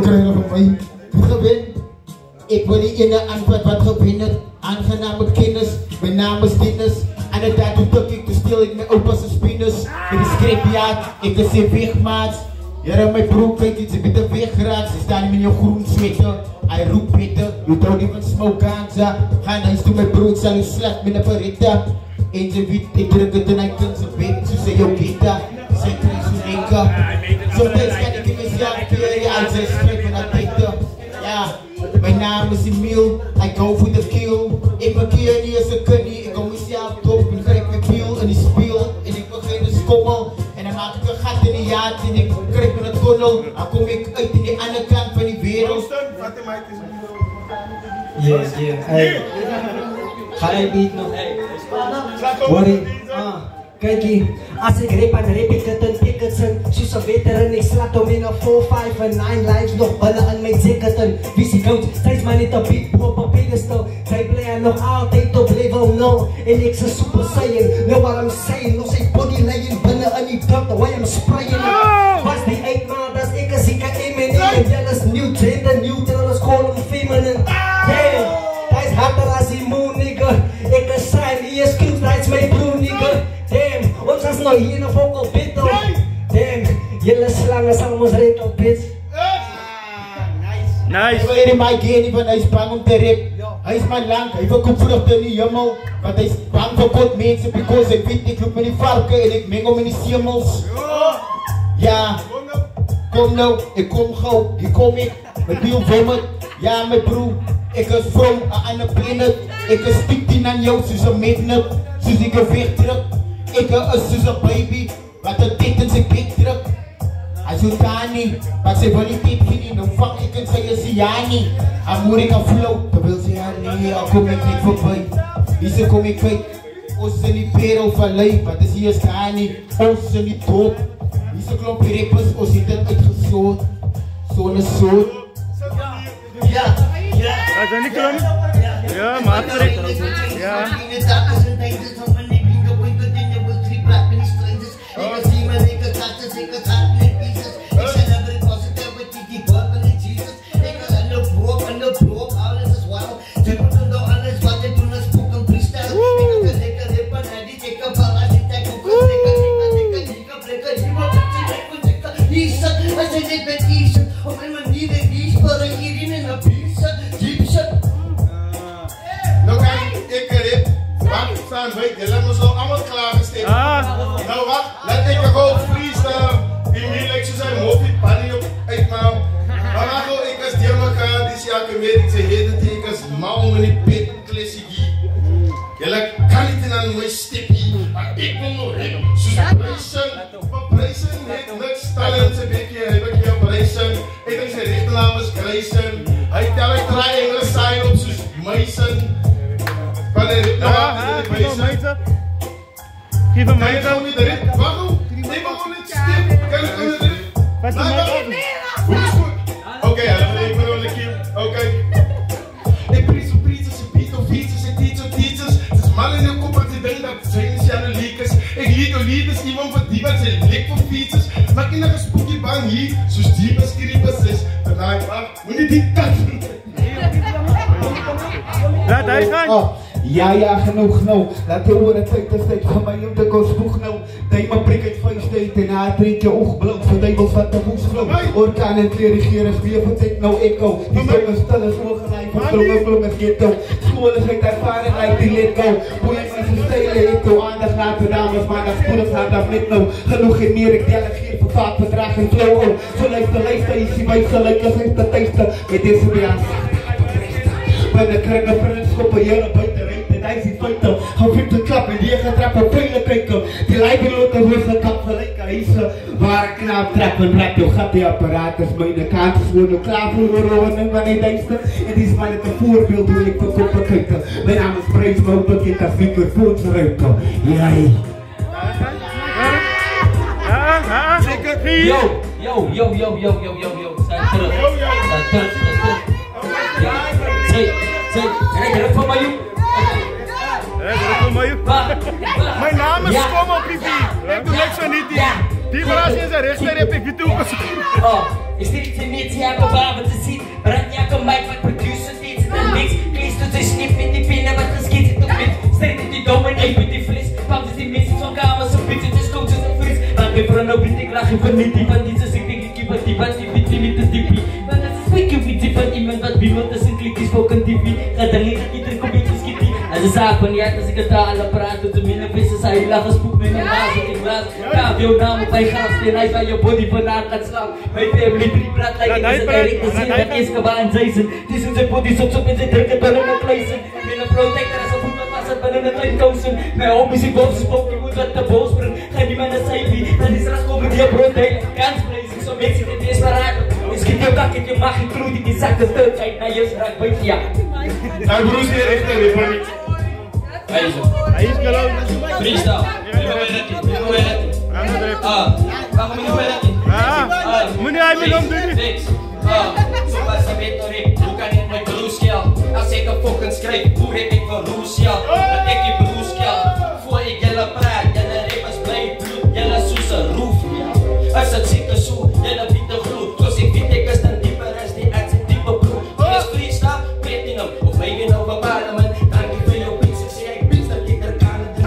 krijgen van mij. Gewin. Ik wil niet in de antwoord wat gewinnen. Aangename kennis, mijn naam is Dennis. En het tijd doe ik te stil, ik mijn opa's en spinners. Met die scrapejaard, ik de zeer wegmaat. Ja, mijn broek weet iets, ik ben de weg geraakt. Ze staan in je groen zweten. Hij roept bitter, je don't even smoke aan. Ga naar eens toe mijn broek, zal je slecht met een beretta. Eentje wit, ik druk het en hij kan ze weten. Ze zei, yo, gita, zij krijgt zo'n enkel. Sometimes kan ik in mijn jaar keer je uit zijn schrijven naar bitter. Ja, mijn naam is Emile, I go for the kill. Ik markeer niet als een kunnie, ik kom mezelf top. Ik grijp mijn kiel en die speel. En ik begin een schommel. En dan maak ik een gat in die jaart en ik krijg me een tunnel. Dan kom ik uit in die andere kant van die wereld. Yes, yeah. Hey. Ga je beat nog? Hey. Worry. Kijk hier, als ik rap en rap ik het een ticketsen. Zus een veteran, ik slaat om in een 4, 5 en 9 lives nog ballen aan mijn ticketen. Visie coach, steeds maar niet op beat op een pedestal. Zij blijven nog altijd op level 0. En ik ze super saiyan, know what I'm saying. Nog steeds body laying binnen aan die druk, the way I'm spraying. Was die 8 man, dat is ik als ik een Eminem. En jij is nieuw trend en nieuw trend, dat is gewoon een feminine. Damn, hij is harder als die moon nigga. Ik is zijn, die is cute, hij is mijn broer nigga. Damn, ons is nog hier nog ook al bit hoor. Damn, jullie slangen zijn ons reet op bitch. Nice. Ik wil hier in mij gaan, want hij is bang om te rap. Hij is maar lang, hij verkoopt vruchten in die hemel. Want hij is bang voor God mensen, because ik weet, ik loop met die varken en ik mengel met die siemels. Ja, kom nou, ik kom gauw, hier kom ik. Met Bill Wommet, ja mijn broer. Ik is from aan de planet. Ik is 15 aan jou, zoals een magnet. Zoals ik een wegdruk. Ik is zoals een baby. Wat een dit in zijn kijk druk. Als je daar niet, maar ze wil niet dit vinden. Dan vang ik en zei ze ja niet. Amour ik een flow, dan wil ze ja nee. Al kom ik niet voorbij. Hier kom ik kwijt. Ons zijn niet perel van lijf, wat is hier staan niet. Ons zijn niet dood. Hier klompje rappers, ons zit het uitgezoot. Zo'n soort. Ja. Wij zijn niet klant. Ja, maar direct. Ja. Jullie hebben zo allemaal klaargesteld. Nou wacht, laat ik gewoon freestyle. Die meer zo zijn hoofd, pannie op uitmaal. Maar dan go ik als die elkaar, die zie ik weer, ik zeg hele tekens, maar om een pit klassiek. Jullie kan niet in aan mijn stippie, maar ik wil nog hebben. Zoals prijzen, heeft niks talent, een beetje heb ik hier prijzen. Ik denk zijn richtenaam is Grayson. Hij telt drie Engels zijn op zoals Mason. Geef hem meter. Waarom? Ik mag gewoon niet stil. Kan ik gewoon erin? Wat is er Hoe is goed? Oké, ik ben wel een keer. Oké. Ik prijs op prijzen, ze biedt op fietsers, ze teachers. Het is mal in de kop, want ze denken dat het zijn sociale leakers. Ik liet door lieders, iemand van die wat zijn lik voor fietsers. Maar ik heb een spooky bang hier, zoals die beschrijvers is. Daarna ik af, moet je die katten. Laat hij gaan. Ja, genoeg. Laat je horen, tijd is tijd van mij om te gaan spoeg nou. Tijd maar prik het vuist en haar trek je oog bloot. Verdijbels wat de woest vloot. Orkaan en kleren, spier voor tijd nou echo. Die jongens stellen voorgeleid van bloemen ghetto. Scholen zijn ervarenheid die let go. Boeien mensen stelen, ik doe aandacht laten dames, maar dat spoedig gaat dat met nou. Genoeg in meer, ik delegeer voor vaak verdrag en flow. Zo lijkt de lijst, is die wijs gelijk als heeft de testen. Met deze weer aan ben de kringen vriendschappen, jaren buiten weten, hij ziet fouten. Hou vindt de klap en die gaat trappen, vele kijken. Die lijken loten, hoe ze kap gelijk aan hiezen. Waar knaap trappen, rap je gat die apparaat is mijn kaart is worden klaar voor roven en wanneer deze. Het is maar een voorbeeld hoe ik de koppen kijken. Mijn naam is Prijs, maar ook bekend als microfoons ruiken. Jij. Zeker. Yo. Zijn terug. Kijk, dat van mij. Mijn naam is Kom op die vier. Ik doe niks van niet die. Die verrassing is een rechter, heb ik die toekomst. Is dit niet hier op niet die van die ze ik wat die wat die bitte niet te diepie. Want dat is quick with die van iemand wat wil dat zijn klikjes spoken TV. Gaat dan niet dat er komt iets kitty. Als ze zaken niet als ik het daar alle praat tot de minne vissen zij lachen spook met een naast in glas. Ja, jouw naam op mijn gast en hij van je body van haar gaat slaan. Mijn family drie praat like het is een erg te zien dat is gebaan zijn. Die zijn zijn body soms op in zijn drukken door een kluisen. Met een protector als een voetbal was het binnen een klein kousen. Mijn homies in boven spook je moet wat te boos brengen. Ga die man naar zijpie, dan is er als komen die op rood heen. Kans blazing, zo mensen dit is verraad. Is geen je bak in je mag je kroe die zak de teut uit naar je strak bij ja. Nou broers hier echt een republiek. Hij is geloof. Freestyle. Waarom niet bij dat? Meneer, hij wil hem doen. Zoals je weet nog ik, hoe kan ik mijn broerskjel? Als ik een fucking schrijf, hoe heb ik van roeskjel? Dat ik je broerskjel, voor ik jelle praat, jelle rippers blij bloed, jelle soese roef. Als het zieke zoe, jelle biedt de groep. Dus ik weet ik is dan dieper als die uit zijn diepe broek. Als freestyle, weet je hem, of mij weer over balen man. Dank je voor jouw pizza, zie ik pizza, ik er kan het doen.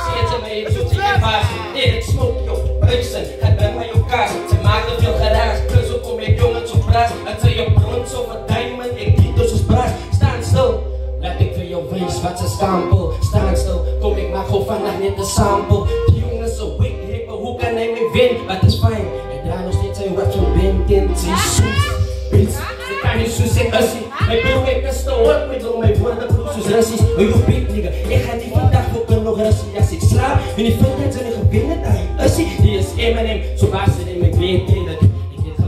Zet ze mij, zoet ze je baas, ik smoke jou, buiksen, gaat bij mij op kaas. Ze maakt er veel geraas, dus ook kom ik jongens op praat. Het zijn je brons over diamond, ik niet dus als braas. Staan stil, laat ik voor jou wees wat ze stampel. Staan stil, kom ik maar gewoon vannacht net de sample. Die jongens zo weak hippen, hoe kan hij me winnen? Maar het is fijn, ik draai nog steeds zijn wat van wind in die soes. Bitch, ze kan niet soes en ussie. Mijn broer ik is te hard met al mijn woorden broer zoals rassies. Oh je big nigga, ik ga die vandaag ook nog rassie. Als ik slaap, en die vindt het zijn gebinnen daar. Ussie, die is M&M, zo baas ze in mijn weet dat.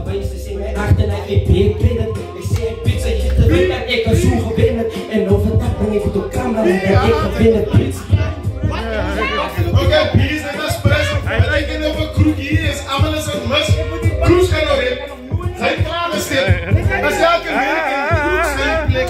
Ze zien mij achter naar ik weet het. Ik zie een pizza gieten weet dat ik kan zoeken winnen. En overdag ben ik op de camera dat ik ga winnen pizza. Oké, hier is het espresso. En ik denk over kroeg hier is allemaal eens een mus. Kroes gaan nog in. Zijn klaar is dit. Als je elke week in de kroeg zijn plek.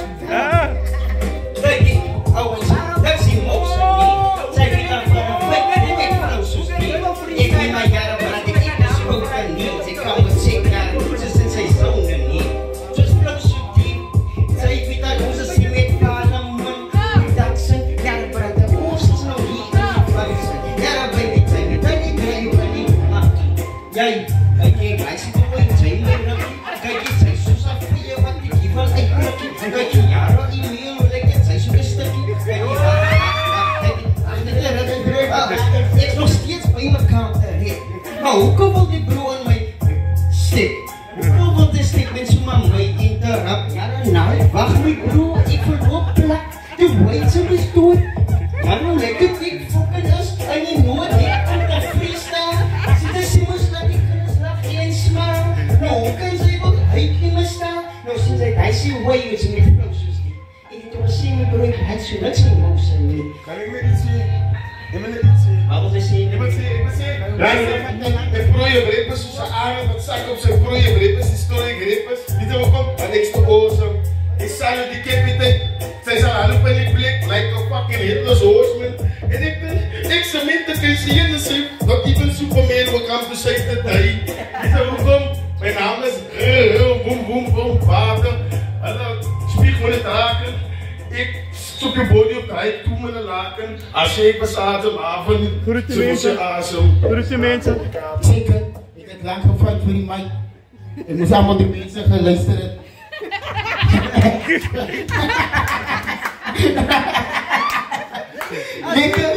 Kijk ik, ouwens, dat zie je motion niet. Zeg ik dan van een plek en ik ben van zo'n spier. Ik ben mijn jaren maar ik is ook van niet. Ik kan het zeker aan ze zijn zijn zonen niet. Dus bloos zo diep. Zeg ik dat hoe ze zien met vader man. Dat zijn jaren maar de oosters nou hier. Jaren ben ik zijn dat ik krijg van die man. Jij, kijk, hij zit er in twee maanden. Kijk, je zijn zo zacht voor je wat ik hier van uitmaak. Kijk, je jaren in meer, lekker, het zijn zo rustig. Kijk, ik nog steeds bij mijn kant heen. Maar hoe komt die broer aan mij stik? Hoe komt die stik met zo'n man mij interrupt? Ja, nou, wacht mijn broer, ik verloop plak. De weet ze is dood. Ja, nou lekker dik fucking is. En je nooit ik kan dat freestyle. Zit er simmers dat ik een slag geen smaak. Nou, hoe kan zij wat hype in me staan? Nou, sinds hij zien waves met explosies die. Ik heb toch zien mijn broer, hij zo net zijn motion niet. Kan ik me iets zien? Ik wil iets zien. Wat wil je zien? Ik wil zien. De prooie grippers, zoals ze aan met zak op zijn prooie grippers, die storie grippers. Die doen ook op, en niks te ozen. Ik zei je die captain, zij zijn aan op in die blik, like a fucking Hitler's horseman. En ik ze met de Christian de Sip, dat even Superman wat kan bezig de tijd. Die doen ook op, mijn naam is boom boom boom water. En dan spiegel het raken. Ik zoek je body op tijd toe met een laken. Als je ik was ademavond, Groeten ze mensen. asem. Groeten mensen. Zeker, ik heb lang gevraagd voor die mic. Ik moest allemaal die mensen gaan luisteren. Lekker,